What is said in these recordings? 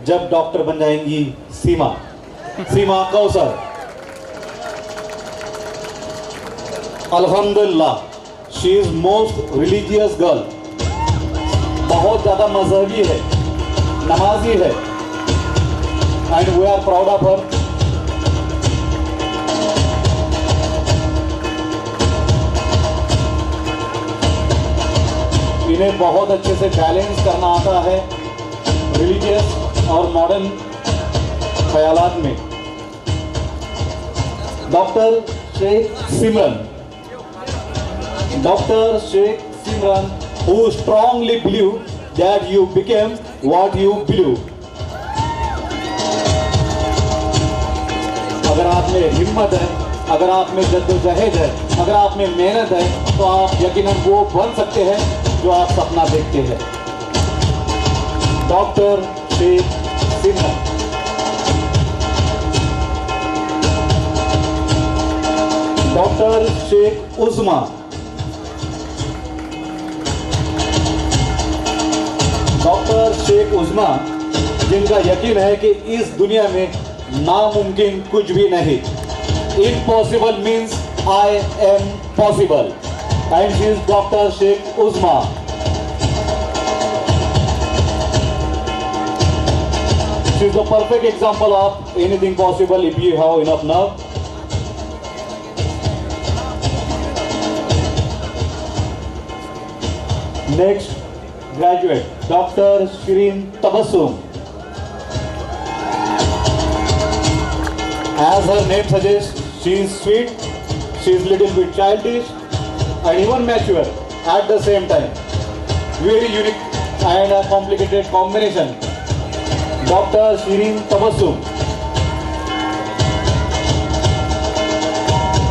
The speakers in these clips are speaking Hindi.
जब डॉक्टर बन जाएंगी सीमा सीमा कौसर। अल्हम्दुलिल्लाह, she is most religious girl, बहुत ज्यादा मजहबी है, नमाजी है, and we are proud of her. इन्हें बहुत अच्छे से बैलेंस करना आता है रिलीजियस और मॉडर्न ख्यालात में। Doctor Sheikh Simran, doctor Sheikh Simran who strongly believe that you became what you believe। अगर आप में हिम्मत है, अगर आप में जद्दोजहद है, अगर आप में मेहनत है, तो आप यकीनन वो बन सकते हैं जो आप सपना देखते हैं। डॉक्टर शेख सिमरन। डॉक्टर शेख उस्मा, डॉक्टर शेख उस्मा, जिनका यकीन है कि इस दुनिया में नामुमकिन कुछ भी नहीं। Impossible means I am possible, and she is doctor Sheikh Usma. She is the perfect example of anything possible if you have enough nerve. Next graduate, Dr. Shireen Tabassum. As her name suggests, she is sweet, she is little bit childish, and even mature at the same time. Very unique and a complicated combination. Dr. Shireen Tabassum.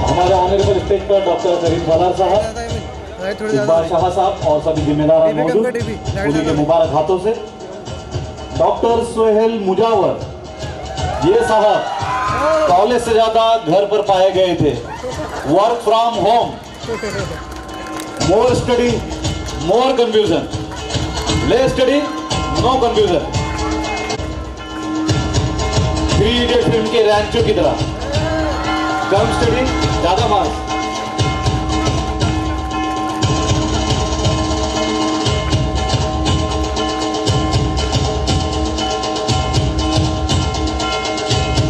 हमारे ऑनरेबल स्टेज पर डॉक्टर करीम सालार साहब, इकबाल शाह साहब और सभी जिम्मेदार मौजूद, उन्हीं के मुबारक हाथों से। डॉक्टर सोहेल मुजावर, ये साहब कॉलेज से ज्यादा घर पर पाए गए थे। Work from home, more study more confusion, less study no confusion. 3 idiot film के रैंचो की तरह, कम स्टडी ज्यादा marks.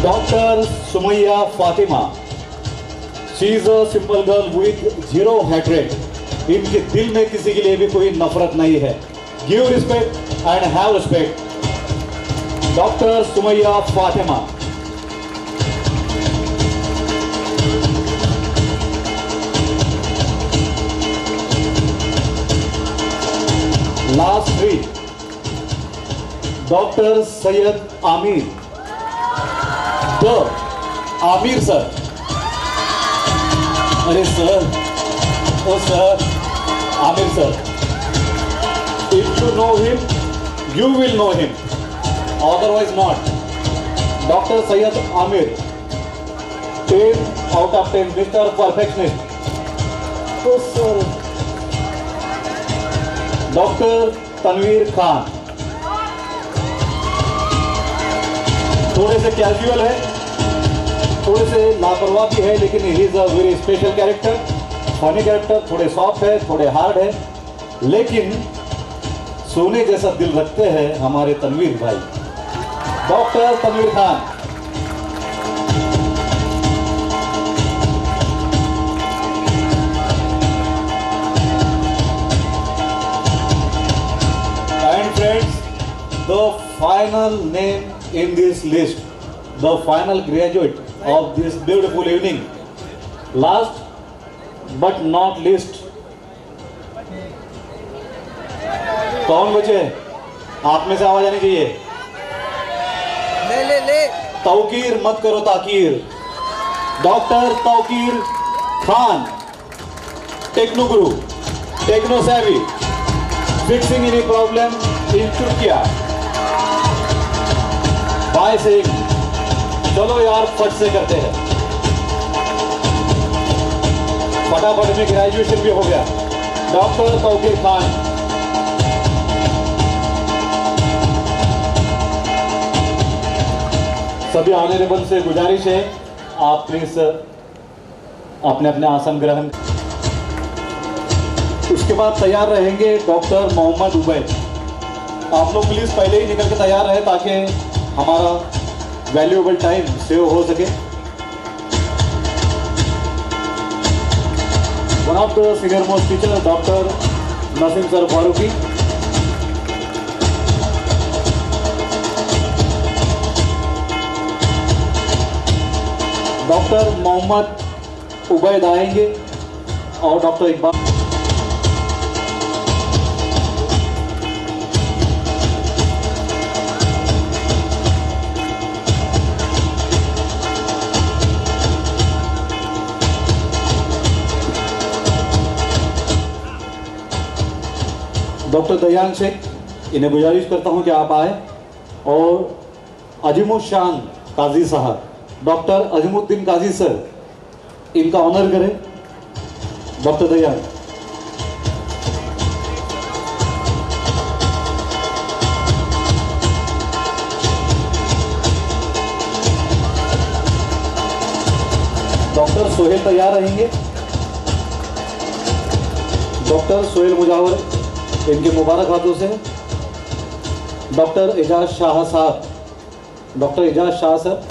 Dr. Sumaya Fatima, she is a simple girl with zero hatred. इनके दिल में किसी के लिए भी कोई नफरत नहीं है। Give respect and have respect. Dr. Sumaya Fatima. Last 3. Dr. Syed Amir. तो आमिर सर, अरे sir, oh sir, Aamir sir, if you know him you will know him, otherwise not. Doctor Syed Aamir, 10 out of 10, mister perfectionist. Oh sir. Doctor Tanveer Khan, थोड़े से कैजुअल है, थोड़े से लापरवाह भी है, लेकिन he is a very special character, funny character. थोड़े सॉफ्ट है, थोड़े हार्ड है, लेकिन सोने जैसा दिल रखते हैं हमारे तनवीर भाई। Doctor Tanveer Khan. And friends, the final name in this list, the final graduate of this beautiful evening, last but not least, कौन बचे? आप में से आवाज आनी चाहिए। ले तौकीर मत करो Taqeer. Doctor Tauqeer Khan, techno guru, techno savvy, fixing any problem in Turkiye. Bye Singh, चलो यार फट से करते हैं। फटाफट में ग्रेजुएशन भी हो गया। डॉक्टर तौकीर खान। सभी ऑनरेबल से गुजारिश है आप प्लीज अपने अपने आसन ग्रहण। उसके बाद तैयार रहेंगे डॉक्टर मोहम्मद उबैद। आप लोग प्लीज पहले ही निकल के तैयार रहे ताकि हमारा वैल्यूएबल टाइम सेव हो सके। One of the senior most teacher doctor Naseem sir Farooqui. Doctor Mohammad Ubaid आएंगे और डॉक्टर इकबाल। डॉक्टर दयान शेख, इन्हें गुजारिश करता हूं कि आप आए। और अजीमुशान काजी साहब, डॉक्टर अजीमुद्दीन काजी सर, इनका ऑनर करें। डॉक्टर दयान। डॉक्टर सोहेल तैयार रहेंगे। डॉक्टर सोहेल मुजावर, इनके मुबारक हाथों से doctor Ejaz Shah sahab. Doctor Ejaz Shah sir.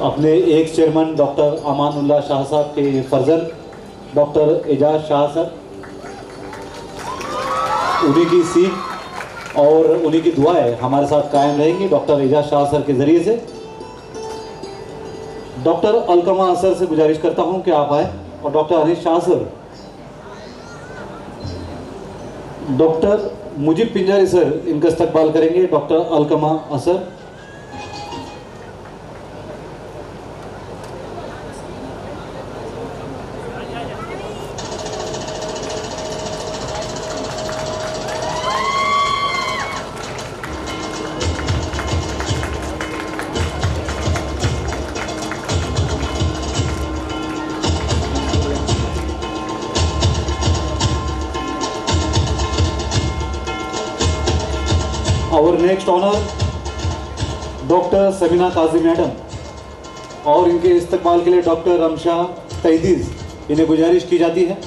अपने एक चेयरमैन डॉक्टर अमानुल्लाह शाह साहब के फर्जन डॉक्टर एजाज शाह सर, उन्हीं की सीख और उन्हीं की दुआएं हमारे साथ कायम रहेंगी डॉक्टर एजाज शाह सर के जरिए से। डॉक्टर अलकमा सर से गुजारिश करता हूं कि आप आए। और doctor Anish Shah sir, doctor Mujeeb Pinjari sir इनका इस्तकबाल करेंगे। डॉक्टर अलकमा असर। और next honour doctor Sameena Qazi madam, और इनके इस्तकबाल के लिए डॉक्टर रमशा तैदीज, इन्हें गुजारिश की जाती है।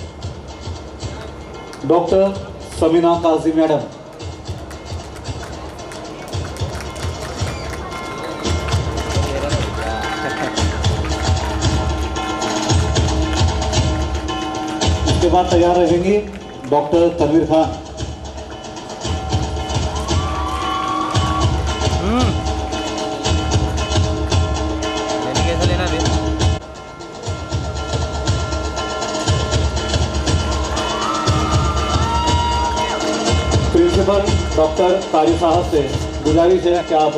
Doctor Sameena Qazi madam. इसके बाद तैयार रहेंगे doctor Tanveer Khan. Principal doctor Qari sahab से गुजारिश है कि आप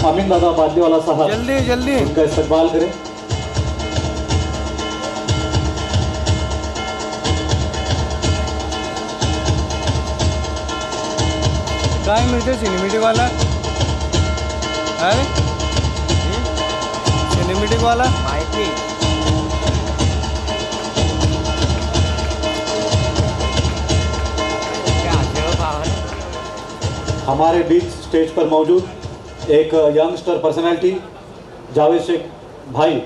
अमीन दादा बादलीवाला साहब जल्दी जल्दी उनका इस्तकबाल करें। काय मिळते सिनेमॅटिक वाला अरे सिनेमॅटिक वाला माहिती। हमारे बीच स्टेज पर मौजूद एक यंगस्टर पर्सनालिटी जावेद शेख भाई,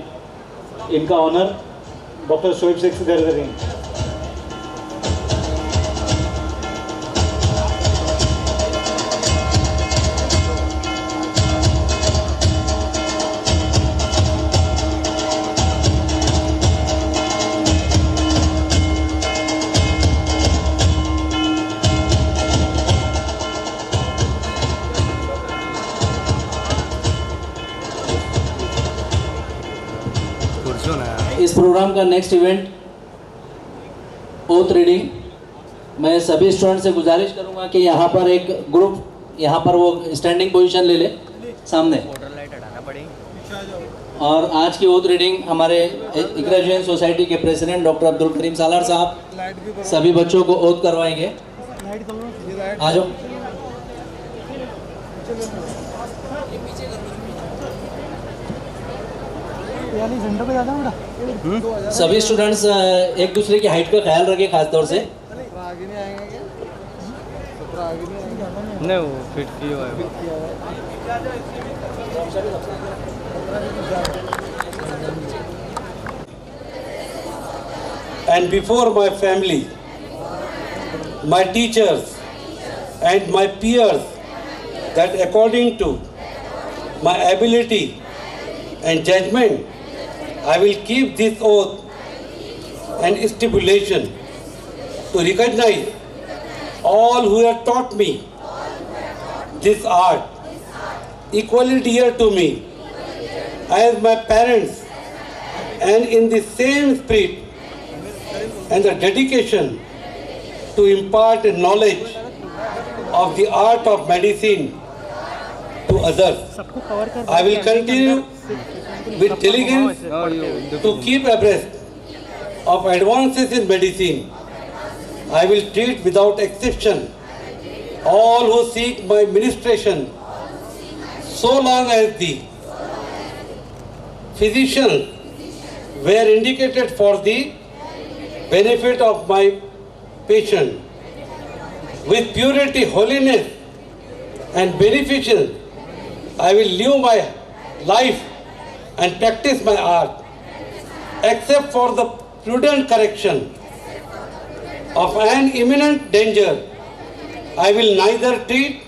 इनका ऑनर डॉक्टर शोएब शेख से कर रहे हैं। इस प्रोग्राम का नेक्स्ट इवेंट ओथ रीडिंग। मैं सभी स्टूडेंट से गुजारिश करूंगा कि यहाँ पर एक ग्रुप यहाँ पर वो स्टैंडिंग पोजीशन ले ले सामने। और आज की ओथ रीडिंग हमारे इकरा जैन सोसाइटी के प्रेसिडेंट डॉक्टर अब्दुल करीम सालार साहब सभी बच्चों को ओथ करवाएंगे। आ जाओ। झंडों पे ज़्यादा बड़ा सभी स्टूडेंट्स एक दूसरे की हाइट का ख्याल रखें खास तौर से। नहीं वो फिट किया हुआ है। And before my family, my teachers and my peers, that according to my ability and judgment, I will keep this oath and stipulation to recognize all who have taught me this art equally dear to me as my parents, and in the same spirit and the dedication to impart knowledge of the art of medicine to others. I will continue with diligence to keep abreast of advances in medicine. I will treat without exception all who seek my ministration, so long as the physicians were indicated for the benefit of my patient. With purity, holiness, and beneficence, I will live my life and practice my art, except for the prudent correction of an imminent danger. I will neither treat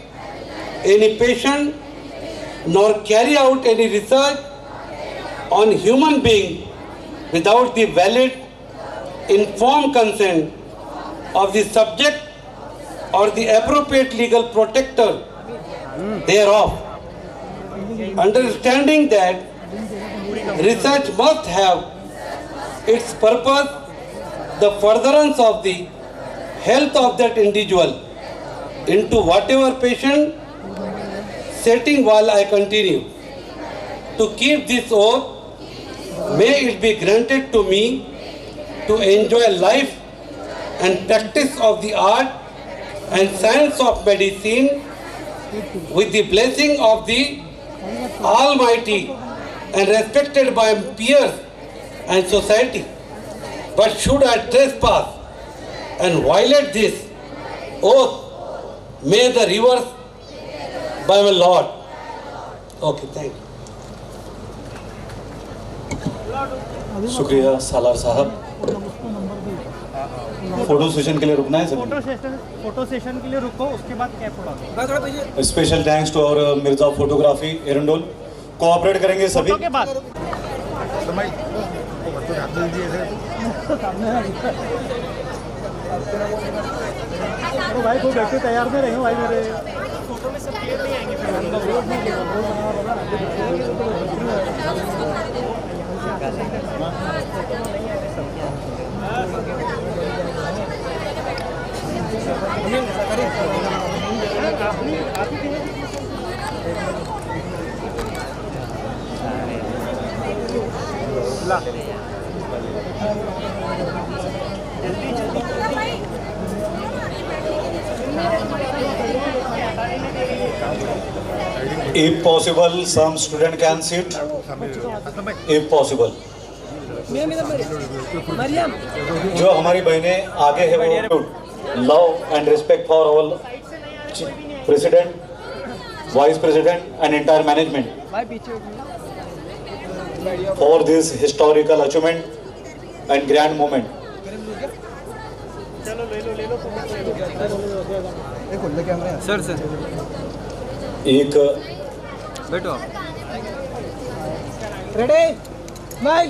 any patient nor carry out any research on human being without the valid, informed consent of the subject or the appropriate legal protector thereof. Understanding that research must have its purpose, the furtherance of the health of that individual into whatever patient setting while I continue to keep this oath, may it be granted to me to enjoy life and practice of the art and science of medicine with the blessing of the Almighty and respected by peers and society. But should I trespass and violate this oath, may the reverse by my Lord. Okay, thank you. शुक्रिया सालार साहब। फोटो सेशन के लिए रुकना है सर। फोटो सेशन के लिए रुको, उसके बाद कैप उड़ा दो। Special thanks to our Mirza photography Erandol. Cooperate करेंगे सभी। फोटो के बाद भाई कोई बैठे तैयार में रहे हो भाई मेरे फोटो में सब क्लियर नहीं आएंगे फिर If possible, some student can sit. If possible. जो हमारी बहनें आगे है वो love and respect for all president, vice president and entire management for this historical achievement and grand moment. Sir sir एक बैठो आप। रेडी स्माइल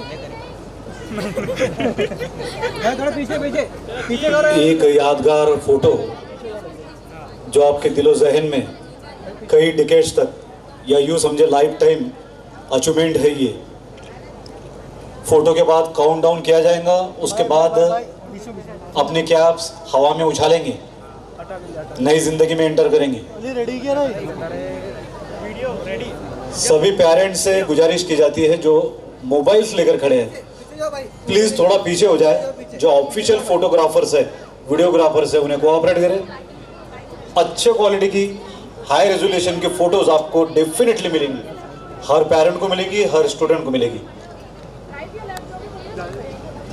थोड़ा पीछे पीछे पीछे करो। एक यादगार फोटो जो आपके दिलो जहन में कई डिकेड्स तक या यूँ समझे लाइफ टाइम अचीवमेंट है। ये फोटो के बाद काउंटडाउन किया जाएगा, उसके बाद अपने कैप्स हवा में उछालेंगे, नई जिंदगी में एंटर करेंगे। रेडी किया ना सभी पेरेंट्स से गुजारिश की जाती है जो मोबाइल्स लेकर खड़े हैं, प्लीज थोड़ा पीछे हो जाए। जो ऑफिशियल फोटोग्राफर्स है, वीडियोग्राफर्स है, उन्हें कोऑपरेट करें। अच्छे क्वालिटी की हाई रेजोल्यूशन की फोटोज आपको डेफिनेटली मिलेंगी, हर पेरेंट को मिलेगी, हर स्टूडेंट को मिलेगी।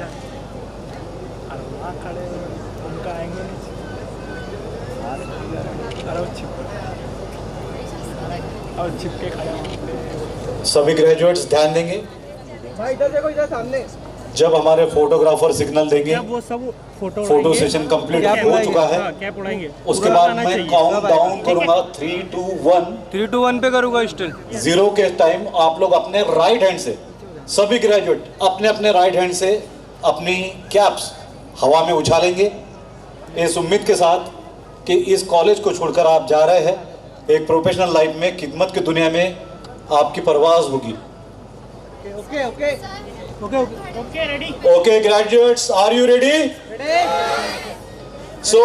अरे वहाँ खड़े हैं, उनका आएंगे नहीं। अरे वो छिपके खड़े हैं। सभी ग्रेजुएट्स ध्यान देंगे। भाई इधर देखो, इधर सामने। जब हमारे फोटोग्राफर सिग्नल देंगे, वो सब फोटो सेशन कंप्लीट हो चुका है, क्या पढ़ाएंगे? उसके बाद मैं काउंट डाउन करूंगा 3 2 1। 3 2 1 पे करूँगा स्टिल। 0 के टाइम आप लोग अपने राइट हैंड से, सभी ग्रेजुएट अपने अपने राइट हैंड से अपनी कैप्स हवा में उछालेंगे, इस उम्मीद के साथ कि इस कॉलेज को छोड़कर आप जा रहे हैं एक प्रोफेशनल लाइफ में, खिदमत की दुनिया में आपकी परवाज़ होगी। Okay okay okay okay ready. Okay, graduates, are you ready? So,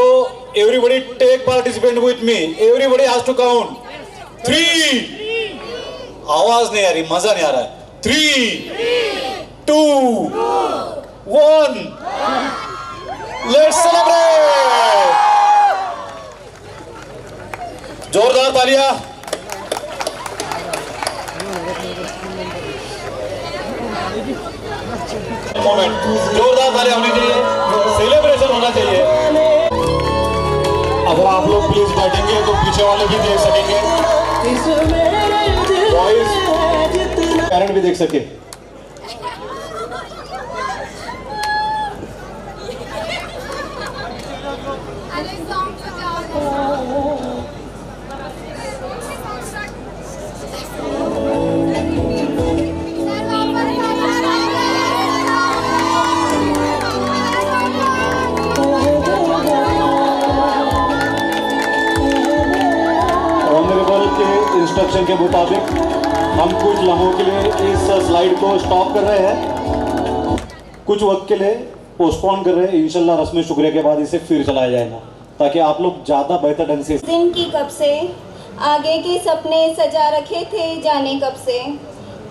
everybody take participant with me. Everybody has to count. 3. आवाज नहीं आ रही, मजा नहीं आ रहा है। 3 2 1. Let's celebrate. जोरदार तालियां। मोमेंट जोरदार तालियां होनी चाहिए, सेलिब्रेशन होना चाहिए। अगर आप लोग प्लीज बैठेंगे तो पीछे वाले भी देख सकेंगे, बॉयज पेरेंट भी देख सके। इंस्ट्रक्शन के मुताबिक हम कुछ लम्हों के लिए इस स्लाइड को स्टॉप कर रहे हैं, कुछ वक्त के लिए पोस्टपोन कर रहे हैं। इंशाल्लाह रस्म शुक्रिया के बाद इसे फिर चलाया जाएगा ताकि आप लोग ज़्यादा बेहतर ढंग से। दिन की कब से आगे के सपने सजा रखे थे, जाने कब से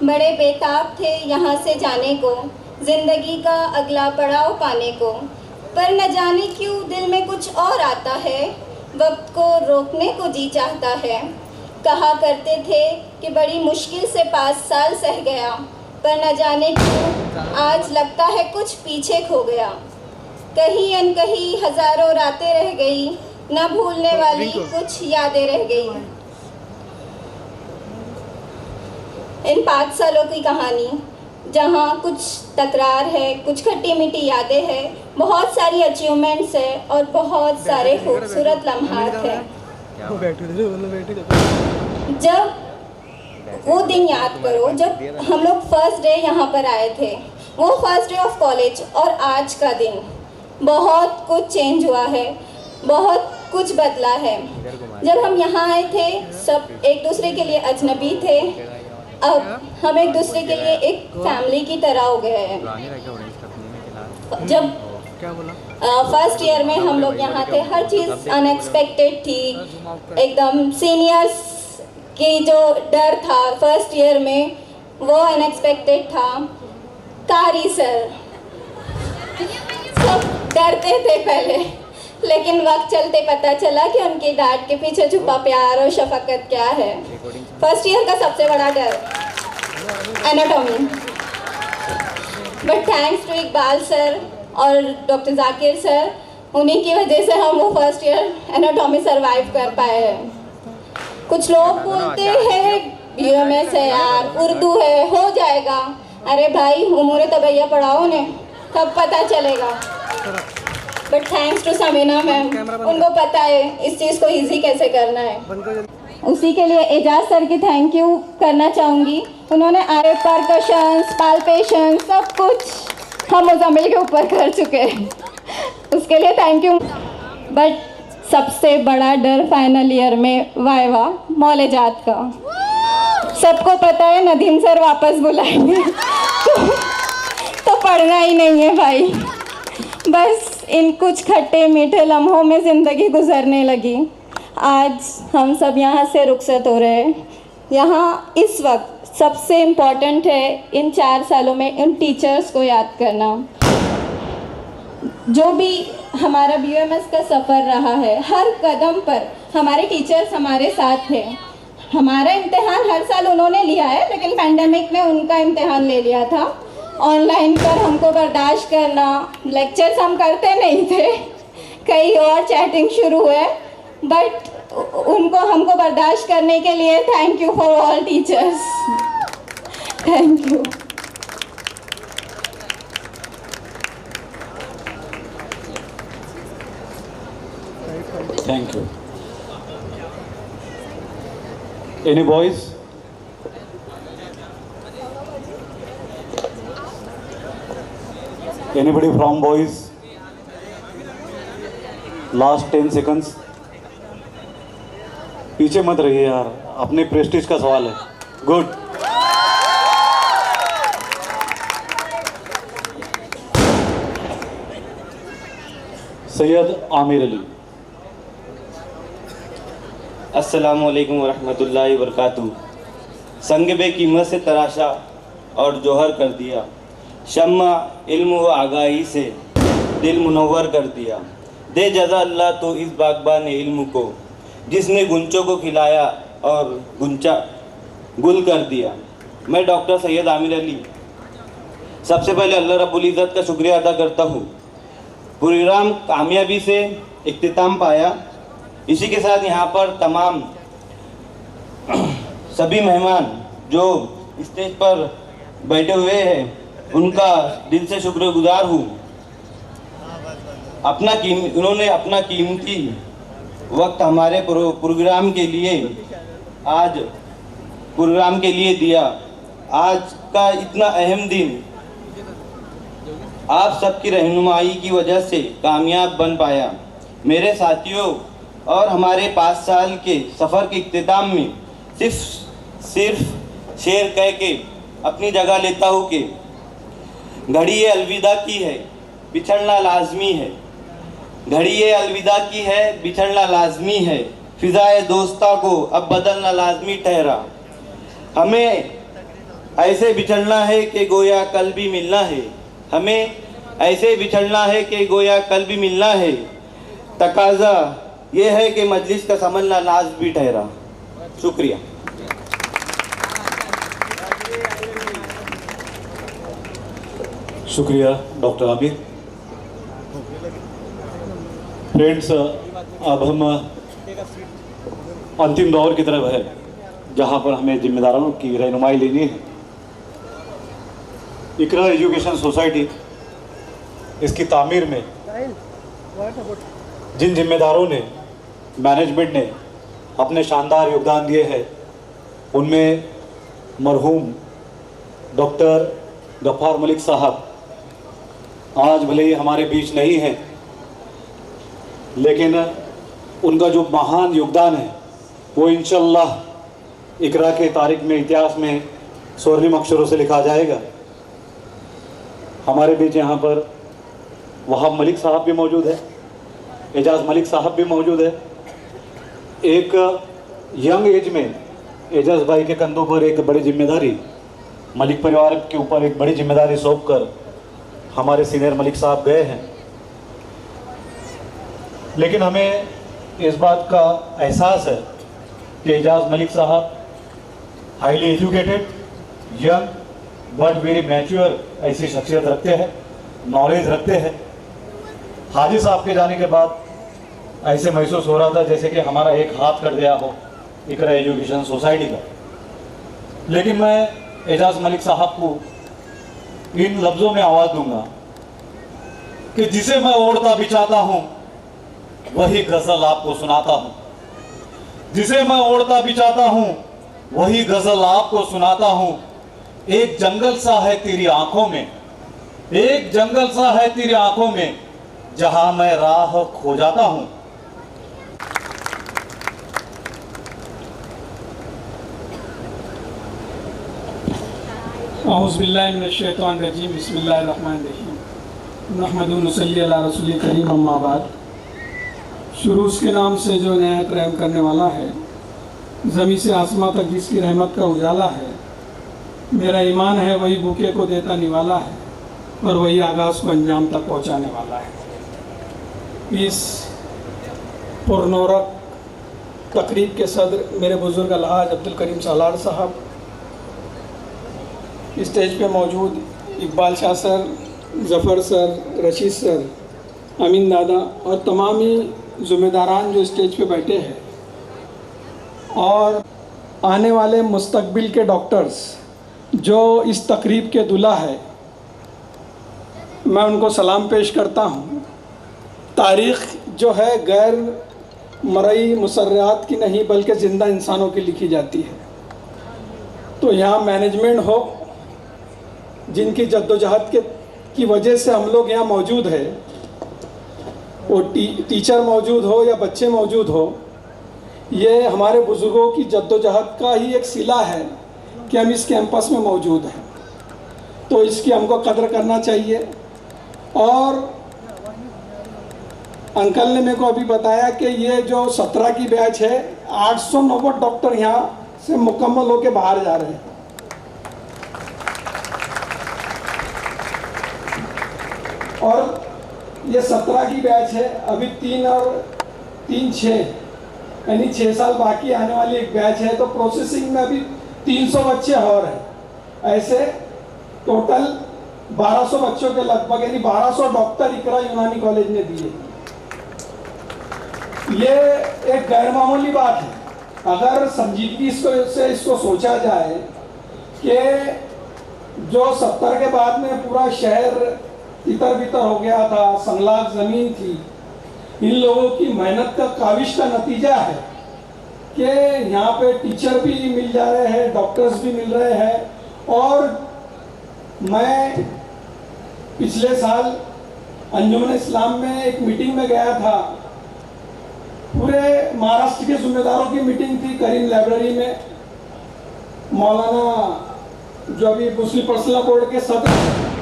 बड़े बेताब थे यहाँ से जाने को, जिंदगी का अगला पड़ाव पाने को, पर न जाने क्यों दिल में कुछ और आता है, वक्त को रोकने को जी चाहता है। कहा करते थे कि बड़ी मुश्किल से 5 साल सह गया, पर न जाने क्यों आज लगता है कुछ पीछे खो गया। कहीं अनकहीं हजारों रातें रह गई, न भूलने वाली कुछ यादें रह गई। इन 5 सालों की कहानी जहाँ कुछ तकरार है, कुछ खट्टी मीठी यादें हैं, बहुत सारी अचीवमेंट्स है और बहुत सारे खूबसूरत लम्हात हैं। जब वो दिन याद करो जब हम लोग फर्स्ट डे यहाँ पर आए थे, वो फर्स्ट डे ऑफ कॉलेज, और आज का दिन बहुत कुछ चेंज हुआ है, बहुत कुछ बदला है। जब हम यहाँ आए थे सब एक दूसरे के लिए अजनबी थे, अब हम एक दूसरे के लिए एक फैमिली की तरह हो गए हैं। जब फर्स्ट ईयर में हम लोग यहाँ थे, हर चीज़ अनएक्सपेक्टेड थी, एकदम सीनियर्स की जो डर था फर्स्ट ईयर में वो अनएक्सपेक्टेड था। कारी सर सब डरते थे पहले, लेकिन वक्त चलते पता चला कि उनकी डांट के पीछे छुपा प्यार और शफकत क्या है। फर्स्ट ईयर का सबसे बड़ा डर anatomy, but thanks to Iqbal sir और डॉक्टर जाकिर सर, उन्हीं की वजह से हम वो फर्स्ट ईयर एनाटॉमी सरवाइव कर पाए हैं। कुछ लोग बोलते हैं BMS है यार, उर्दू है, हो जाएगा। अरे भाई उम्र तबैया पढ़ाओ ने, तब पता चलेगा। But thanks to Sameena ma'am, उनको पता है इस चीज़ को इजी कैसे करना है। उसी के लिए एजाज सर की थैंक यू करना चाहूँगी। उन्होंने आए परकशंस, पाल्पेशन सब कुछ हम मुजम्मिल के ऊपर कर चुके हैं, उसके लिए थैंक यू। बट सबसे बड़ा डर फाइनल ईयर में वाइवा मौलेजात का। सबको पता है नदीम सर वापस बुलाएंगे तो पढ़ना ही नहीं है भाई। बस इन कुछ खट्टे मीठे लम्हों में ज़िंदगी गुजरने लगी। आज हम सब यहाँ से रुखसत हो रहे हैं। यहाँ इस वक्त सबसे इम्पॉर्टेंट है इन 4 सालों में उन टीचर्स को याद करना। जो भी हमारा BUMS का सफ़र रहा है, हर कदम पर हमारे टीचर्स हमारे साथ थे। हमारा इम्तिहान हर साल उन्होंने लिया है, लेकिन पैंडेमिक ने उनका इम्तिहान ले लिया था। ऑनलाइन पर हमको बर्दाश्त करना, लेक्चर्स हम करते नहीं थे, कई और चैटिंग शुरू हुए, बट उनको हमको बर्दाश्त करने के लिए thank you for all teachers, thank you. Thank you. Any boys? Anybody from boys? Last 10 seconds. पीछे मत रहिए यार, अपने प्रेस्टीज का सवाल है। गुड। सैयद आमिर अली। अस्सलामुअलैकुम वरहमतुल्लाहि वबरकातुहू। संग बे कीमत से तराशा और जोहर कर दिया, शम्मा इल्म व आगाही से दिल मुनव्वर कर दिया। दे जज़ा अल्लाह तो इस बागबान इल्म को, जिसने गुंचों को खिलाया और गुंचा गुल कर दिया। मैं डॉक्टर सैयद आमिर अली सबसे पहले अल्लाह रब्बुल इज़्ज़त का शुक्रिया अदा करता हूँ। प्रोग्राम कामयाबी से इख्तिताम पाया। इसी के साथ यहाँ पर तमाम सभी मेहमान जो स्टेज पर बैठे हुए हैं उनका दिल से शुक्रगुजार हूँ। उन्होंने अपना कीमती वक्त हमारे प्रोग्राम के लिए दिया। आज का इतना अहम दिन आप सबकी रहनुमाई की वजह से कामयाब बन पाया। मेरे साथियों और हमारे 5 साल के सफ़र के इख्तिताम में सिर्फ शेर कह के अपनी जगह लेता हूँ कि घड़ी ये अलविदा की है, बिछड़ना लाजमी है। घड़ी ये अलविदा की है, बिछड़ना लाजमी है। फ़िज़ाए दोस्ता को अब बदलना लाजमी ठहरा। हमें ऐसे बिछड़ना है कि गोया कल भी मिलना है। हमें ऐसे बिछड़ना है कि गोया कल भी मिलना है। तकाज़ा ये है कि मजलिस का समझना नाज भी ठहरा। शुक्रिया। शुक्रिया डॉक्टर आमिर। फ्रेंड्स, अब हम अंतिम दौर की तरफ है जहां पर हमें जिम्मेदारों की रहनुमाई लेनी है। इकरा एजुकेशन सोसाइटी, इसकी तामीर में जिन जिम्मेदारों ने, मैनेजमेंट ने अपने शानदार योगदान दिए हैं, उनमें मरहूम डॉक्टर गफ्फार मलिक साहब आज भले ही हमारे बीच नहीं हैं, लेकिन उनका जो महान योगदान है वो इंशाअल्लाह इकरा के तारीख में, इतिहास में स्वर्णिम अक्षरों से लिखा जाएगा। हमारे बीच यहाँ पर वहाब मलिक साहब भी मौजूद है, एजाज़ मलिक साहब भी मौजूद है। एक यंग एज में एजाज़ भाई के कंधों पर एक बड़ी जिम्मेदारी, मलिक परिवार के ऊपर एक बड़ी जिम्मेदारी सौंप कर हमारे सीनियर मलिक साहब गए हैं। लेकिन हमें इस बात का एहसास है कि एजाज़ मलिक साहब highly educated, young but very mature ऐसी शख्सियत रखते हैं, नॉलेज रखते हैं। हाजी साहब के जाने के बाद ऐसे महसूस हो रहा था जैसे कि हमारा एक हाथ कट गया हो इकरा एजुकेशन सोसाइटी का। लेकिन मैं एजाज़ मलिक साहब को इन लफ्ज़ों में आवाज़ दूंगा कि जिसे मैं ओढ़ता बिछाता हूँ वही गज़ल आपको सुनाता हूँ। जिसे मैं ओढ़ता बिछाता हूँ वही गज़ल आपको सुनाता हूँ। एक जंगल सा है तेरी आंखों में, एक जंगल सा है तेरी आंखों में, जहां मैं राह खो जाता हूं। औज़ुबिल्लाहिमिनश्शैतानिर्रजीम, बिस्मिल्लाहिर्रहमानिर्रहीम, नहमदुहु व नसल्ली अला रसूलिल करीम, अम्मा बाद। शुरू उसके नाम से जो निहायत रहम करने वाला है, ज़मीन से आसमां तक जिसकी रहमत का उजाला है। मेरा ईमान है वही भूखे को देता निवाला है और वही आगाज़ को अंजाम तक पहुंचाने वाला है। इस पुरनौरक तकरीब के सदर मेरे बुज़ुर्ग अलहाज अब्दुल करीम सालार साहब, स्टेज पे मौजूद Iqbal Shah sir, Zafar sir, Rashid sir, Amin दादा और तमाम ही ज़िम्मेदारान जो स्टेज पे बैठे हैं, और आने वाले मुस्तकबिल के डॉक्टर्स जो इस तकरीब के दूल्हा है, मैं उनको सलाम पेश करता हूँ। तारीख़ जो है गैर मरई मुसर्रात की नहीं बल्कि ज़िंदा इंसानों की लिखी जाती है। तो यहाँ मैनेजमेंट हो जिनकी जद्दोजहद की वजह से हम लोग यहाँ मौजूद है, वो टीचर मौजूद हो या बच्चे मौजूद हो, ये हमारे बुज़ुर्गों की जद्दोजहद का ही एक सिला है कि हम इस कैंपस में मौजूद हैं। तो इसकी हमको कदर करना चाहिए। और अंकल ने मेरे को अभी बताया कि ये जो 17 की बैच है, 890 डॉक्टर यहाँ से मुकम्मल होके बाहर जा रहे हैं। और ये 17 की बैच है, अभी 3 और 3 6 यानी 6 साल बाकी आने वाली एक बैच है। तो प्रोसेसिंग में अभी 300 बच्चे और हैं। ऐसे टोटल 1200 बच्चों के लगभग, यानी 1200 डॉक्टर इकरा यूनानी कॉलेज ने दिए। ये एक गैर मामूली बात है। अगर संजीदगी से इसको सोचा जाए कि जो 70 के बाद में पूरा शहर तितर बितर हो गया था, संगलाग ज़मीन थी, इन लोगों की मेहनत का काविश का नतीजा है कि यहाँ पे टीचर भी मिल जा रहे हैं, डॉक्टर्स भी मिल रहे हैं। और मैं पिछले साल अंजुमन इस्लाम में एक मीटिंग में गया था, पूरे महाराष्ट्र के जिम्मेदारों की मीटिंग थी करीम लाइब्रेरी में। मौलाना जो अभी मुस्लिम पर्सनल बोर्ड के सदस्य,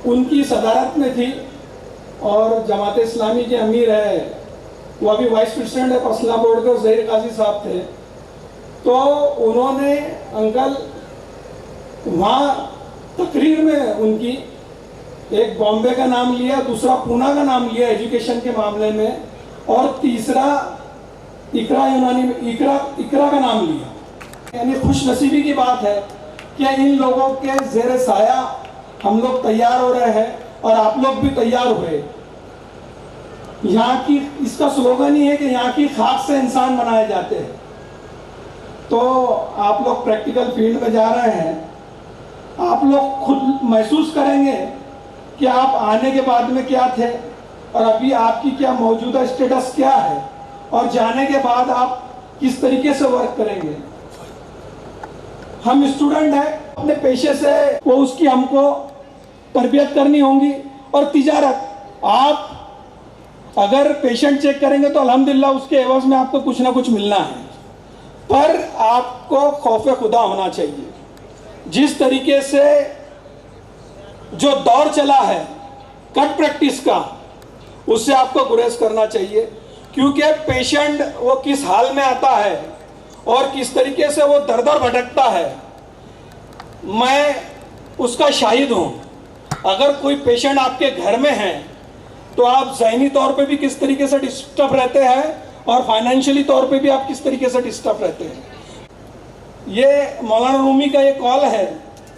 उनकी सदारत में थी, और जमात इस्लामी के अमीर है, वो अभी वाइस प्रेसिडेंट है पर्सनल बोर्ड के, ज़हीर काजी साहब थे। तो उन्होंने अंकल वहाँ तकरीर में उनकी एक बॉम्बे का नाम लिया, दूसरा पूना का नाम लिया एजुकेशन के मामले में, और तीसरा इकरा का नाम लिया। यानी खुश नसीबी की बात है कि इन लोगों के ज़ेरे साया हम लोग तैयार हो रहे हैं, और आप लोग भी तैयार हुए। यहाँ की, इसका स्लोगन ही है कि यहाँ की खाक से इंसान बनाए जाते हैं। तो आप लोग प्रैक्टिकल फील्ड में जा रहे हैं, आप लोग खुद महसूस करेंगे कि आप आने के बाद में क्या थे और अभी आपकी क्या मौजूदा स्टेटस क्या है, और जाने के बाद आप किस तरीके से वर्क करेंगे। हम स्टूडेंट हैं, अपने पेशे से वो उसकी हमको तरबियत करनी होगी। और तिजारत, आप अगर पेशेंट चेक करेंगे तो अल्हम्दुलिल्लाह उसके एवज में आपको कुछ ना कुछ मिलना है, पर आपको खौफ खुदा होना चाहिए। जिस तरीके से जो दौर चला है कट प्रैक्टिस का, उससे आपको गुरेज करना चाहिए, क्योंकि पेशेंट वो किस हाल में आता है और किस तरीके से वो दर दर भटकता है, मैं उसका शाहिद हूँ। अगर कोई पेशेंट आपके घर में है तो आप ज़हनी तौर पे भी किस तरीके से डिस्टर्ब रहते हैं, और फाइनेंशियली तौर पे भी आप किस तरीके से डिस्टर्ब रहते हैं। ये मौलाना रूमी का ये कॉल है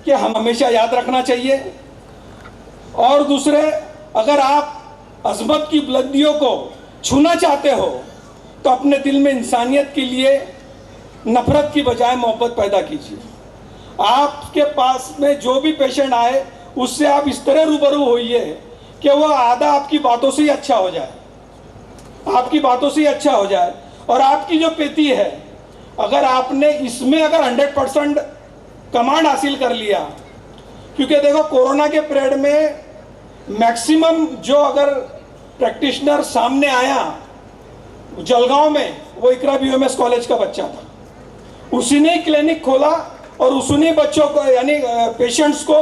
कि हम हमेशा याद रखना चाहिए। और दूसरे, अगर आप अज़मत की बुलंदियों को छूना चाहते हो तो अपने दिल में इंसानियत के लिए नफ़रत की बजाय मोहब्बत पैदा कीजिए। आपके पास में जो भी पेशेंट आए उससे आप इस तरह रूबरू होइए कि वो आधा आपकी बातों से ही अच्छा हो जाए, आपकी बातों से ही अच्छा हो जाए। और आपकी जो पेती है, अगर आपने इसमें अगर 100% कमांड हासिल कर लिया, क्योंकि देखो कोरोना के पीरियड में मैक्सिमम जो अगर प्रैक्टिशनर सामने आया जलगांव में, वो इकरा BOMS कॉलेज का बच्चा था। उसी ने क्लिनिक खोला और उसने बच्चों को, यानी पेशेंट्स को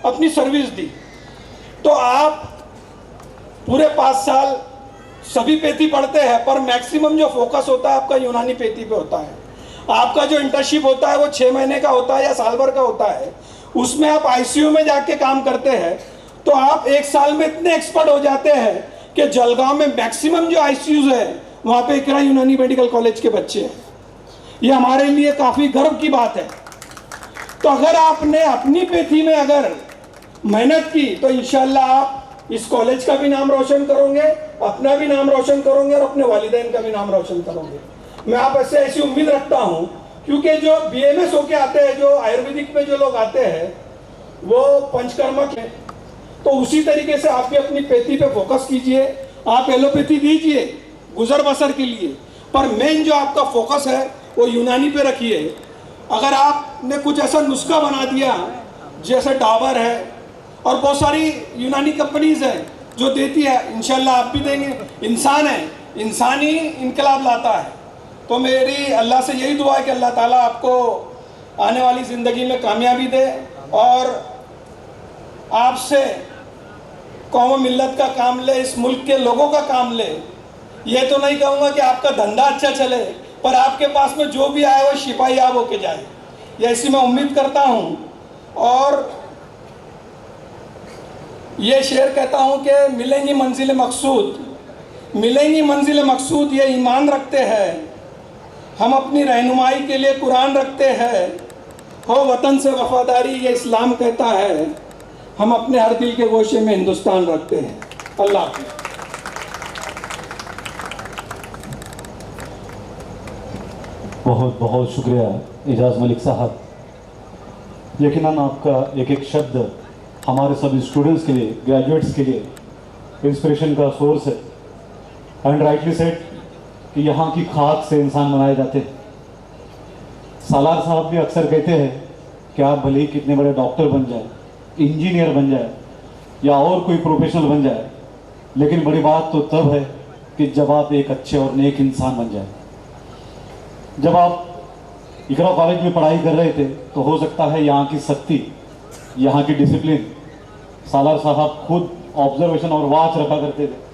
अपनी सर्विस दी। तो आप पूरे 5 साल सभी पेथी पढ़ते हैं, पर मैक्सिमम जो फोकस होता है आपका यूनानी पेथी पे होता है। आपका जो इंटर्नशिप होता है वो 6 महीने का होता है या साल भर का होता है। उसमें आप ICU में जाके काम करते हैं, तो आप 1 साल में इतने एक्सपर्ट हो जाते हैं कि जलगांव में मैक्सिमम जो ICUs है वहाँ पे इकरा यूनानी मेडिकल कॉलेज के बच्चे हैं। ये हमारे लिए काफ़ी गर्व की बात है। तो अगर आपने अपनी पैथी में अगर मेहनत की तो इंशाल्लाह आप इस कॉलेज का भी नाम रोशन करोगे, अपना भी नाम रोशन करोगे और अपने वालिदैन का भी नाम रोशन करोगे। मैं आप ऐसे ऐसी उम्मीद रखता हूँ, क्योंकि जो BMS होके आते हैं, जो आयुर्वेदिक में जो लोग आते हैं वो पंचकर्मक है, तो उसी तरीके से आप भी अपनी पैथी पे फोकस कीजिए। आप एलोपैथी दीजिए गुजर बसर के लिए, पर मेन जो आपका फोकस है वो यूनानी पे रखिए। अगर आपने कुछ ऐसा नुस्खा बना दिया जैसे डाबर है और बहुत सारी यूनानी कंपनीज हैं जो देती है, इंशाल्लाह आप भी देंगे। इंसान है, इंसान ही इनकलाब लाता है। तो मेरी अल्लाह से यही दुआ है कि अल्लाह ताला आपको आने वाली ज़िंदगी में कामयाबी दे और आपसे कौम मिल्लत का काम ले, इस मुल्क के लोगों का काम ले। ये तो नहीं कहूँगा कि आपका धंधा अच्छा चले, पर आपके पास में जो भी आए वो शिपायाब होके जाए, ये ऐसी मैं उम्मीद करता हूँ। और ये शेर कहता हूँ कि मिलेंगी मंजिल मकसूद, मिलेंगी मंजिल मकसूद, ये ईमान रखते हैं हम, अपनी रहनुमाई के लिए कुरान रखते हैं, हो वतन से वफादारी ये इस्लाम कहता है, हम अपने हर दिल के गोशे में हिंदुस्तान रखते हैं। अल्लाह हाफ़िज़। बहुत बहुत शुक्रिया एजाज मलिक साहब। यकीनन आपका एक एक शब्द हमारे सभी स्टूडेंट्स के लिए, ग्रेजुएट्स के लिए इंस्पिरेशन का सोर्स है। एंड राइटली सेड कि यहाँ की खाक से इंसान बनाए जाते हैं। सालार साहब भी अक्सर कहते हैं कि आप भले ही कितने बड़े डॉक्टर बन जाए, इंजीनियर बन जाए या और कोई प्रोफेशनल बन जाए, लेकिन बड़ी बात तो तब है कि जब आप एक अच्छे और नेक इंसान बन जाए। जब आप इकरा कॉलेज में पढ़ाई कर रहे थे तो हो सकता है यहाँ की सख्ती, यहाँ की डिसिप्लिन सालार साहब खुद ऑब्जर्वेशन और वॉच रखा करते थे।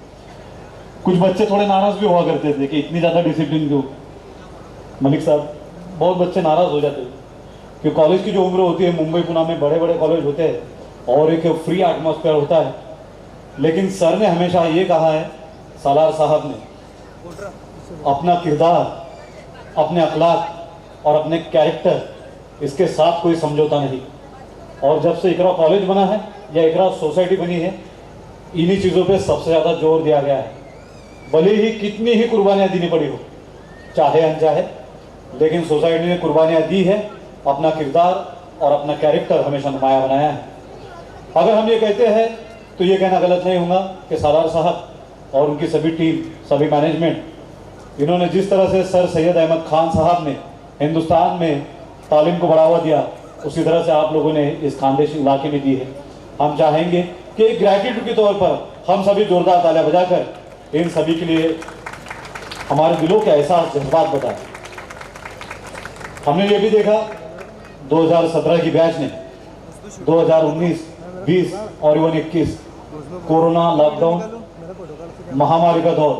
कुछ बच्चे थोड़े नाराज़ भी हुआ करते थे कि इतनी ज़्यादा डिसिप्लिन क्यों। मलिक साहब, बहुत बच्चे नाराज़ हो जाते हैं कि कॉलेज की जो उम्र होती है, मुंबई पुणे में बड़े बड़े कॉलेज होते हैं और एक फ्री एटमॉस्फेयर होता है, लेकिन सर ने हमेशा ये कहा है, सालार साहब ने, अपना किरदार, अपने अखलाक और अपने कैरेक्टर, इसके साथ कोई समझौता नहीं। और जब से इकरा कॉलेज बना है या इकरा सोसाइटी बनी है, इन्हीं चीज़ों पे सबसे ज़्यादा जोर दिया गया है। भले ही कितनी ही कुर्बानियाँ देनी पड़ी हो, चाहे अनचाहे, लेकिन सोसाइटी ने कुर्बानियाँ दी है, अपना किरदार और अपना कैरेक्टर हमेशा नुमाया बनाया है। अगर हम ये कहते हैं तो ये कहना गलत नहीं होगा कि सालार साहब और उनकी सभी टीम, सभी मैनेजमेंट, इन्होंने जिस तरह से सर सैयद अहमद खान साहब ने हिंदुस्तान में तालीम को बढ़ावा दिया, उसी तरह से आप लोगों ने इस खानदेश इलाके में दी है। हम चाहेंगे कि ग्रैटिट्यूड के तौर पर हम सभी जोरदार तालियां बजाकर इन सभी के लिए हमारे दिलों के एहसास, जज्बात बताएं। हमने ये भी देखा 2017 की बैच ने 2019, 20 और इवन 21 कोरोना लॉकडाउन महामारी का दौर,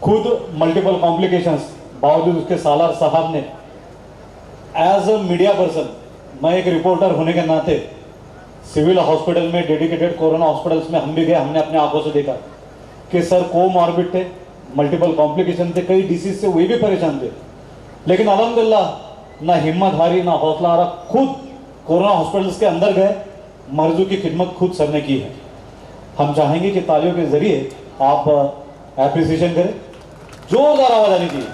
खुद मल्टीपल कॉम्प्लिकेशंस, बावजूद उसके सालार साहब ने एज अ मीडिया पर्सन, मैं एक रिपोर्टर होने के नाते सिविल हॉस्पिटल में, डेडिकेटेड कोरोना हॉस्पिटल्स में हम भी गए, हमने अपने आंखों से देखा कि सर कोमॉर्बिड थे, मल्टीपल कॉम्प्लिकेशन थे, कई डिसीज से वे भी परेशान थे, लेकिन अल्हम्दुलिल्लाह ना हिम्मत हारी, ना हौसला हारा, खुद कोरोना हॉस्पिटल्स के अंदर गए, मरीजों की खिदमत खुद सर ने की है। हम चाहेंगे कि तालियों के जरिए आप एप्रिसिएशन करें, जोरदार आवाज आनी चाहिए,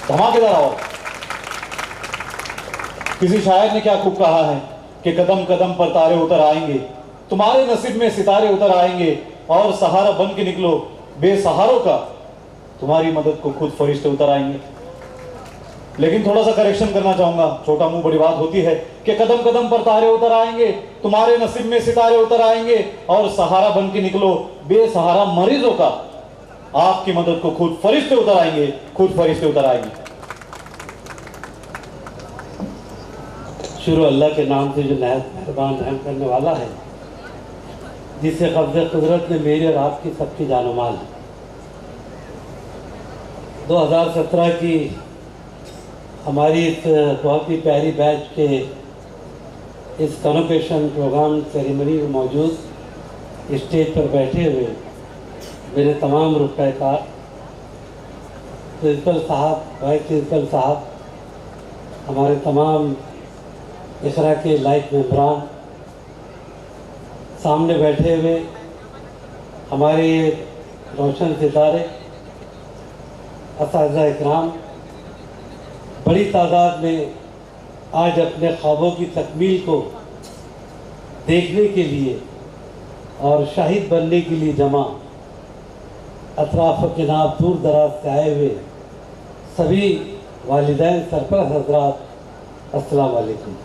धमाकेदार आवाज। किसी शायर ने क्या खूब कहा है कि कदम कदम पर तारे उतर आएंगे, तुम्हारे नसीब में सितारे उतर आएंगे, और सहारा बन के निकलो बेसहारों का, तुम्हारी मदद को खुद फरिश्ते उतर आएंगे। लेकिन थोड़ा सा करेक्शन करना चाहूंगा, छोटा मुंह बड़ी बात होती है कि कदम कदम पर तारे उतर आएंगे, तुम्हारे नसीब में सितारे उतर आएंगे, और सहारा बन के निकलो बेसहारा मरीजों का, आपकी मदद को खुद फरिश्ते उतर आएंगे, खुद फरिश्ते उतर आएंगे। शुरू अल्लाह के नाम से जो मेहरबान रहम करने वाला है, जिससे कब्ज़े कुदरत ने मेरी और आपकी सबकी जानो माल है। 2017 की हमारी इस बहुत ही प्यारी बैच के इस कन्वोकेशन प्रोग्राम सेरेमनी में मौजूद स्टेज पर बैठे हुए मेरे तमाम रुफ़ाकार, प्रिंसिपल साहब, वाइस प्रिंसिपल साहब, हमारे तमाम इकरा के लाइफ मेंबरान, सामने बैठे हुए हमारे रोशन सितारे, असातिज़ा इकराम, बड़ी तादाद में आज अपने ख्वाबों की तकमील को देखने के लिए और शाहिद बनने के लिए जमा, अतराफ़ के नाम दूर दराज से आए हुए सभी वालिदैन सरपरस्त हज़रात, अस्सलाम वालेकुम।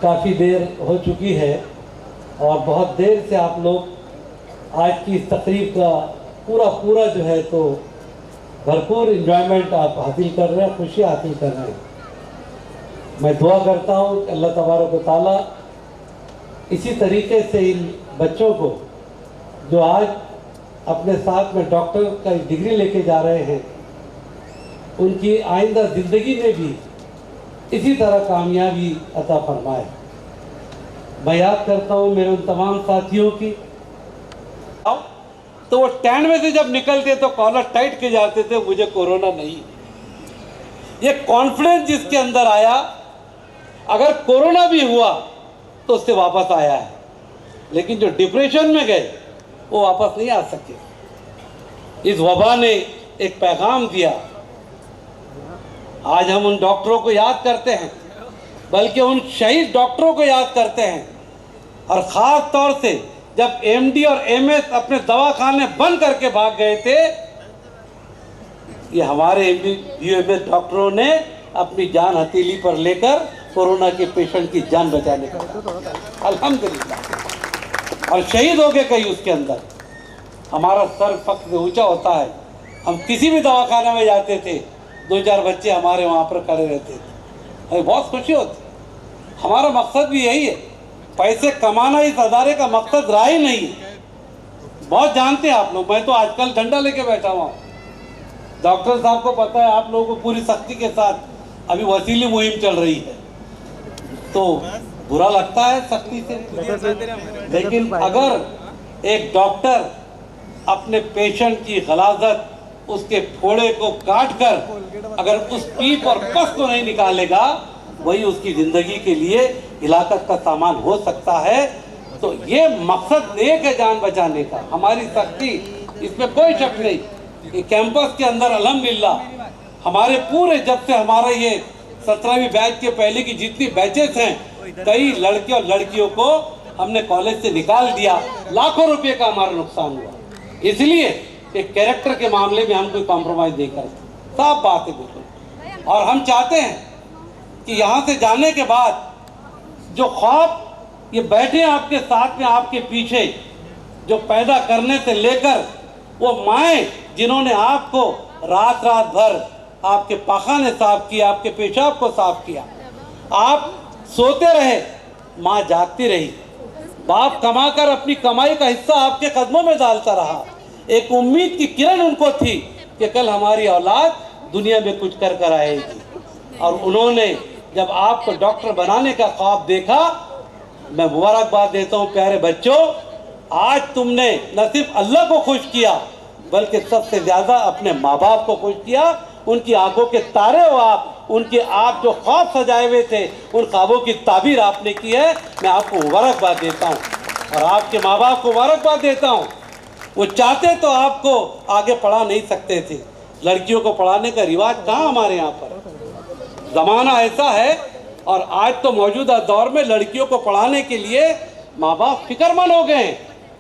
काफ़ी देर हो चुकी है और बहुत देर से आप लोग आज की इस तकरीब का पूरा जो है तो भरपूर इंजॉयमेंट आप हासिल कर रहे हैं, खुशी हासिल कर रहे हैं। मैं दुआ करता हूँ कि अल्लाह तबारक व तआला इसी तरीके से इन बच्चों को जो आज अपने साथ में डॉक्टर का डिग्री लेके जा रहे हैं, उनकी आइंदा ज़िंदगी में भी इसी तरह कामयाबी अता फरमाए। मैं याद करता हूँ मेरे उन तमाम साथियों की, तो वो स्टैंड में से जब निकलते तो कॉलर टाइट के जाते थे, मुझे कोरोना नहीं। ये कॉन्फिडेंस जिसके अंदर आया, अगर कोरोना भी हुआ तो उससे वापस आया है, लेकिन जो डिप्रेशन में गए वो वापस नहीं आ सके। इस वबा ने एक पैगाम दिया। आज हम उन डॉक्टरों को याद करते हैं, बल्कि उन शहीद डॉक्टरों को याद करते हैं, और ख़ास तौर से जब एमडी और एमएस अपने दवाखाने बंद करके भाग गए थे, ये हमारे एमएस डॉक्टरों ने अपनी जान हथेली पर लेकर कोरोना के पेशेंट की जान बचाने का, अल्हम्दुलिल्लाह, और शहीद हो गए कई उसके अंदर। हमारा सर फख्र से ऊंचा होता है। हम किसी भी दवाखाने में जाते थे, 2-4 बच्चे हमारे वहाँ पर खड़े रहते थे, हमें बहुत खुशी होती। हमारा मकसद भी यही है, पैसे कमाना इस अदारे का मकसद रहा ही नहीं। बहुत जानते हैं आप लोग, मैं तो आजकल डंडा लेके बैठा हुआ हूँ। डॉक्टर साहब को पता है, आप लोगों को पूरी सख्ती के साथ अभी वसीली मुहिम चल रही है, तो बुरा लगता है सख्ती से, लेकिन अगर एक डॉक्टर अपने पेशेंट की गलाजत, उसके फोड़े को काट कर अगर उस पीप और पस को नहीं निकालेगा, वही उसकी ज़िंदगी के लिए हिलाकत का सामान हो सकता है। तो ये मकसद एक है, जान बचाने का। हमारी सख्ती, इसमें कोई शक नहीं। ये कैंपस के अंदर अल्हम्दुलिल्लाह हमारे पूरे, जब से हमारा ये 17वीं बैच के पहले की जितनी बैचेस हैं, कई लड़के और लड़कियों को हमने कॉलेज से निकाल दिया। लाखों रुपए का हमारा नुकसान हुआ, इसलिए एक कैरेक्टर के मामले में हम कोई कॉम्प्रोमाइज़ नहीं करते। साफ बात है बिल्कुल। और हम चाहते हैं कि यहाँ से जाने के बाद जो ख्वाब ये बैठे आपके साथ में, आपके पीछे, जो पैदा करने से लेकर वो माएँ जिन्होंने आपको रात भर आपके पाखाने साफ किया, आपके पेशाब को साफ किया, आप सोते रहे, माँ जागती रही, बाप कमाकर अपनी कमाई का हिस्सा आपके कदमों में डालता रहा। एक उम्मीद की किरण उनको थी कि कल हमारी औलाद दुनिया में कुछ कर कर आएगी, और उन्होंने जब आपको डॉक्टर बनाने का ख्वाब देखा, मैं मुबारकबाद देता हूँ प्यारे बच्चों। आज तुमने न सिर्फ अल्लाह को खुश किया, बल्कि सबसे ज़्यादा अपने माँ बाप को खुश किया। उनकी आंखों के तारे हो आप, उनके आप जो ख्वाब सजाए हुए थे, उन ख्वाबों की ताबीर आपने की है। मैं आपको मुबारकबाद देता हूँ, और आपके माँ बाप को मुबारकबाद देता हूँ। वो चाहते तो आपको आगे पढ़ा नहीं सकते थे। लड़कियों को पढ़ाने का रिवाज कहाँ हमारे यहाँ पर। ज़माना ऐसा है, और आज तो मौजूदा दौर में लड़कियों को पढ़ाने के लिए माँ बाप फिक्रमंद हो गए हैं।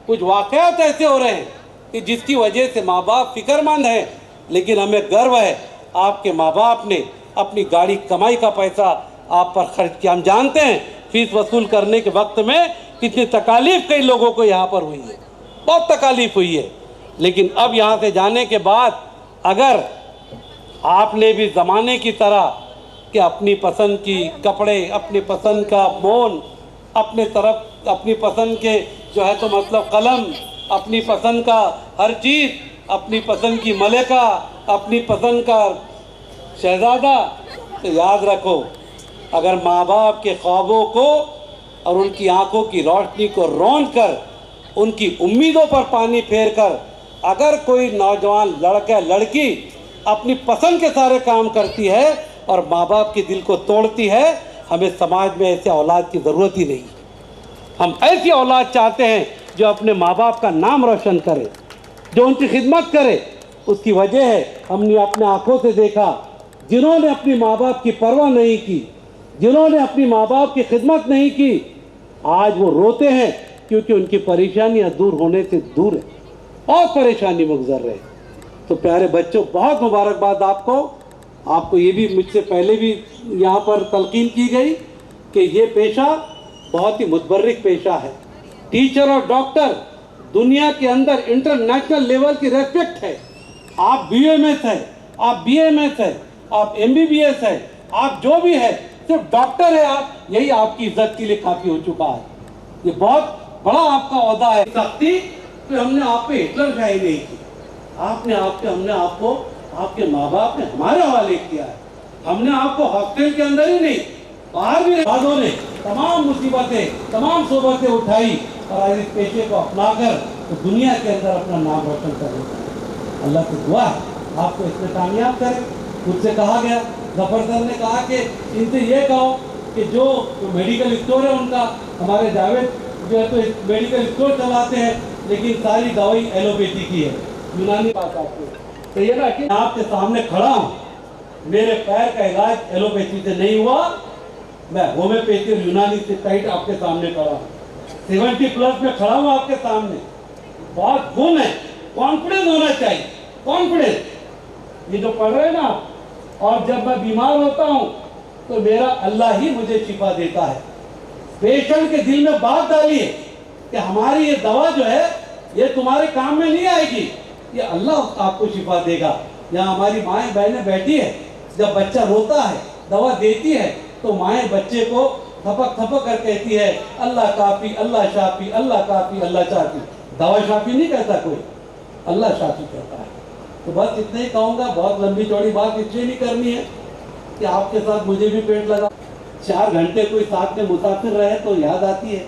कुछ वाक़यात ऐसे हो रहे हैं कि जिसकी वजह से माँ बाप फिक्रमंद हैं, लेकिन हमें गर्व है आपके माँ बाप ने अपनी गाड़ी कमाई का पैसा आप पर खर्च किया। हम जानते हैं फीस वसूल करने के वक्त में कितनी तकालीफ कई लोगों को यहाँ पर हुई है, बहुत तकालीफ हुई है। लेकिन अब यहाँ से जाने के बाद अगर आपने भी ज़माने की तरह कि अपनी पसंद की कपड़े, अपनी पसंद का मौन, अपने तरफ अपनी पसंद के जो है तो मतलब कलम, अपनी पसंद का हर चीज़, अपनी पसंद की मलिका, अपनी पसंद का शहज़ादा, तो याद रखो, अगर माँ बाप के ख्वाबों को और उनकी आंखों की रोशनी को रौंद कर, उनकी उम्मीदों पर पानी फेर कर अगर कोई नौजवान लड़का लड़की अपनी पसंद के सारे काम करती है और माँ बाप के दिल को तोड़ती है, हमें समाज में ऐसे औलाद की ज़रूरत ही नहीं। हम ऐसी औलाद चाहते हैं जो अपने माँ बाप का नाम रोशन करे, जो उनकी खिदमत करे। उसकी वजह है हमने अपने आँखों से देखा, जिन्होंने अपनी माँ बाप की परवाह नहीं की, जिन्होंने अपनी माँ बाप की खिदमत नहीं की, आज वो रोते हैं क्योंकि उनकी परेशानियाँ दूर होने से दूर है, बहुत परेशानी में गुजर रहे हैं। तो प्यारे बच्चों, बहुत मुबारकबाद आपको ये भी मुझसे पहले भी यहाँ पर तलकीन की गई कि ये पेशा बहुत ही मुतबर्रिक पेशा है। टीचर और डॉक्टर दुनिया के अंदर इंटरनेशनल लेवल की रेस्पेक्ट है। आप BMS है, आप BMS है, आप MBBS है, आप जो भी है, सिर्फ डॉक्टर है आप, यही आपकी इज्जत के लिए काफ़ी हो चुका है। ये बहुत बड़ा आपका ओहदा है। सख्ती तो हमने आप पे हिटलरशाही नहीं की, हमने आपको आपके माँ बाप ने हमारे हवाले किया है। हमने आपको हॉस्टल के अंदर ही नहीं, बाहर भी बादों ने तमाम मुसीबतें, तमाम सोबतें उठाई और आज इस पेशे को अपनाकर तो दुनिया के अंदर अपना नाम रोशन कर देता है। अल्लाह से दुआ है आपको इसमें कामयाब करे। मुझसे कहा गया, जफर सर ने कहा कि इनसे ये कहो कि जो मेडिकल स्टोर है उनका, हमारे जावेद जो है तो मेडिकल स्टोर चलाते हैं, लेकिन सारी दवाई एलोपैथी की है, यूनानी बात आपको तो ये ना कि आपके सामने खड़ा हूँ, मेरे पैर का इलाज एलोपैथी से नहीं हुआ, मैं होम्योपैथी और यूनानी से टाइट आपके सामने खड़ा हूँ। 70+ में खड़ा हूँ आपके सामने। बहुत गुण है, कॉन्फिडेंस होना चाहिए, कॉन्फिडेंस। ये जो पढ़ रहे हैं ना, और जब मैं बीमार होता हूँ तो मेरा अल्लाह ही मुझे शिफा देता है। पेशेंट के दिल में बात डालिए कि हमारी ये दवा जो है ये तुम्हारे काम में नहीं आएगी, ये अल्लाह आपको शिफा देगा। यहाँ हमारी माएँ बहनें बैठी है, जब बच्चा रोता है दवा देती है तो माएँ बच्चे को थपक थपक कर कहती है अल्लाह काफ़ी, अल्लाह शाफी, अल्लाह काफ़ी, अल्लाह शाफी। दवा शाफी नहीं कहता कोई, अल्लाह शाफी कहता है। तो बस इतना ही कहूँगा, बहुत लंबी चौड़ी बात इसलिए नहीं करनी है कि आपके साथ मुझे भी पेट लगा। 4 घंटे कोई साथ में मुसाफिर रहे तो याद आती है,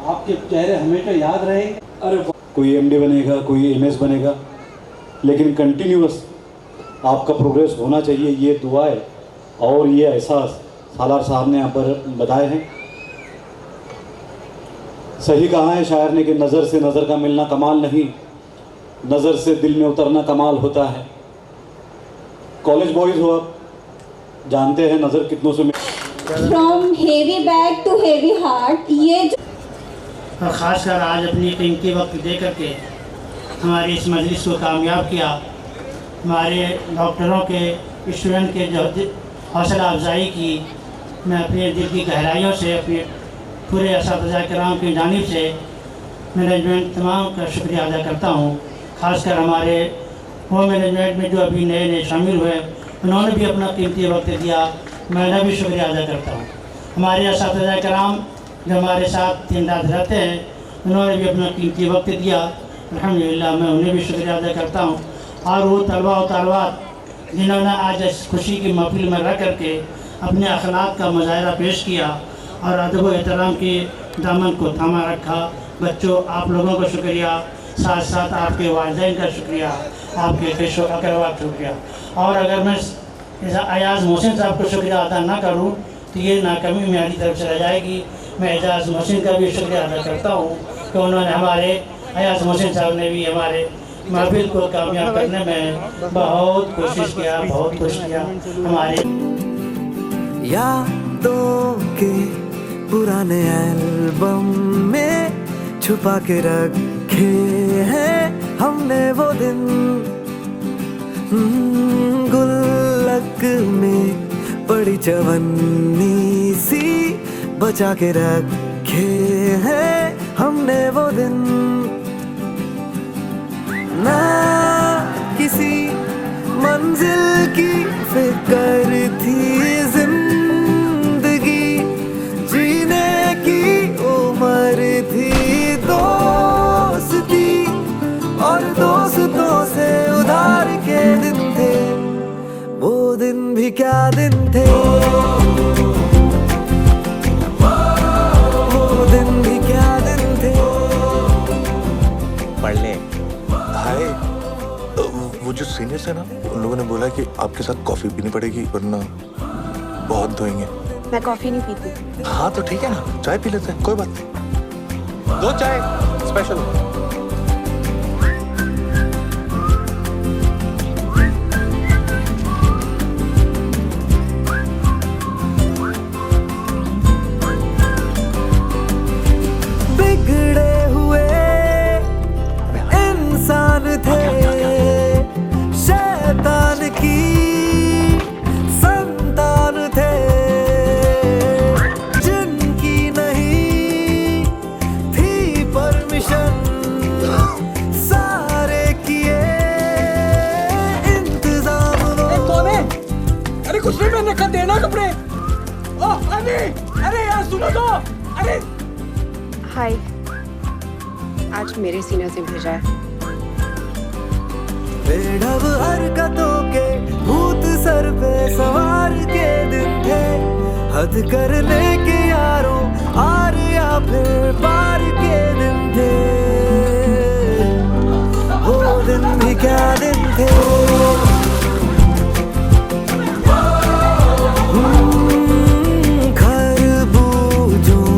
आपके चेहरे हमेशा याद रहेंगे। अरे कोई MD बनेगा, कोई MS बनेगा, लेकिन कंटिन्यूअस आपका प्रोग्रेस होना चाहिए, ये दुआ है और ये एहसास सालार साहब ने यहाँ पर बताए हैं। सही कहा है शायर ने कि नज़र से नज़र का मिलना कमाल नहीं, नज़र से दिल में उतरना कमाल होता है। कॉलेज बॉयज़ हो आप, जानते हैं नज़र कितनों से from heavy bag to heavy heart, ये और ख़ासकर आज अपनी कीमती वक्त दे करके हमारी इस मजलिस को कामयाब किया। हमारे डॉक्टरों के, स्टूडेंट के जो हौसला अफजाई की, मैं अपने दिल की गहराइयों से, अपने पूरे असातिज़ा किराम की जानिब से मैनेजमेंट तमाम का शुक्रिया अदा करता हूँ। ख़ासकर हमारे होम मैनेजमेंट में जो अभी नए नए शामिल हुए, उन्होंने भी अपना कीमती वक्त दिया, मैं भी शुक्रिया अदा करता हूँ। हमारे असातिज़ा किराम जो हमारे साथ दिन रात रहते हैं, उन्होंने भी अपना कीमती वक्त दिया, अल्हम्दुलिल्लाह मैं उन्हें भी शुक्रिया अदा करता हूँ। और वो तलबा और तालबात जिन्होंने आज इस खुशी की महफिल में रह करके अपने अखलाक का मुजाहरा पेश किया और अदब व एहतराम के दामन को थामा रखा, बच्चों आप लोगों का शुक्रिया, साथ साथ आपके वालिदैन का शुक्रिया, आपके पेशो अकरवा का शुक्रिया। और अगर मैं अयाज़ मोहसिन साहब को शुक्रिया अदा ना करूँ तो ये नाकामी मेरी तरफ से रह जाएगी। मैं एजाज़ मोहसिन का भी शुक्रिया अदा करता हूँ कि उन्होंने हमारे अयाज़ मोहसिन साहब ने भी हमारे महफिल को कामयाब करने में बहुत कोशिश किया, बहुत कुछ किया। हमारे यादों के पुराने एल्बम में छुपा के रखे हैं हमने वो दिन, गुल्लक में पड़ी चवन्नी सी बचा के रखे हैं हमने वो दिन। ना किसी मंजिल की फिक्र थी, जिंदगी जीने की उम्र थी, दोस्ती और दोस्तों से उधार के दिन थे, वो दिन भी क्या दिन थे, वो दिन भी क्या दिन थे। पढ़ ले। हाय, वो जो सीनियर्स है ना, उन लोगों ने बोला कि आपके साथ कॉफ़ी पीनी पड़ेगी वरना बहुत धोएंगे। मैं कॉफी नहीं पीती। हाँ तो ठीक है ना, चाय पी लेते हैं, कोई बात नहीं। 2 चाय स्पेशल। बिगड़े हुए इंसान थे, शैतान की संतान थे, जिनकी नहीं थी परमिशन, सारे किए इंतजाम वो। कौन है? अरे कुछ नहीं, मैंने कहा देना कपड़े। अरे यार सुनो तो। अरे हाय, आज मेरे सीने से भेजा है। बेढब हरकतों के भूत सर पे सवार के दिन थे, हद करने के यारों आर या फिर पार के दिन थे, वो दिन भी क्या दिन थे। खरबूजों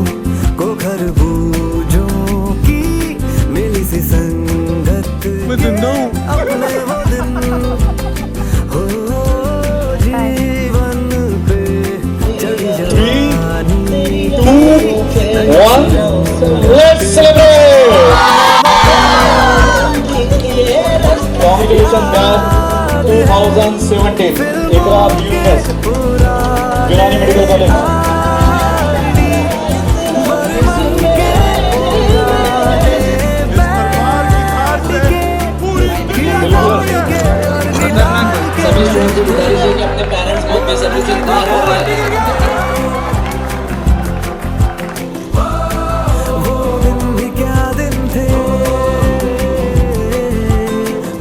को खरबूजों की मिली सी संगत अपने वो दिन हो, जीवन पे चढ़ी जवानी। 3, 2, 1, let's celebrate! Congratulations man 2017 Iqra BUS Unani Medical College. सभी स्टूडेंट्स को गुजारिश है कि अपने पेरेंट्स को बेसब्री से इंतजार कर रहे हैं। वो दिन भी क्या दिन थे,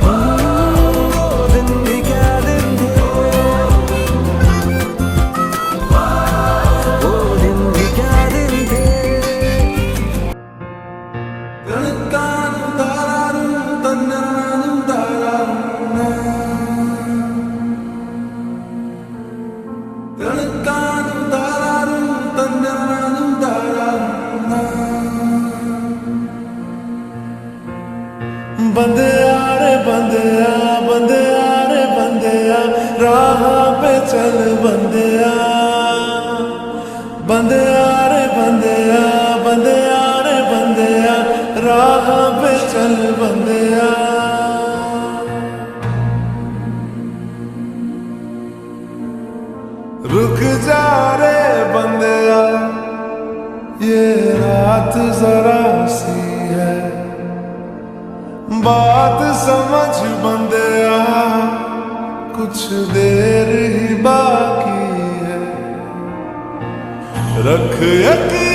वो दिन भी क्या दिन थे, वो दिन भी क्या दिन थे। बंदिया रे बंदिया, बंदिया रे बंदिया, राह पे चल बंदिया, बंदिया रे बंदिया, बंदिया रे बंदिया, राह पे चल बंदिया। रुक जा रे बंदिया, ये रात जरा सी है, बात समझ बंदिया, कुछ देर ही बाकी है, रख यकीन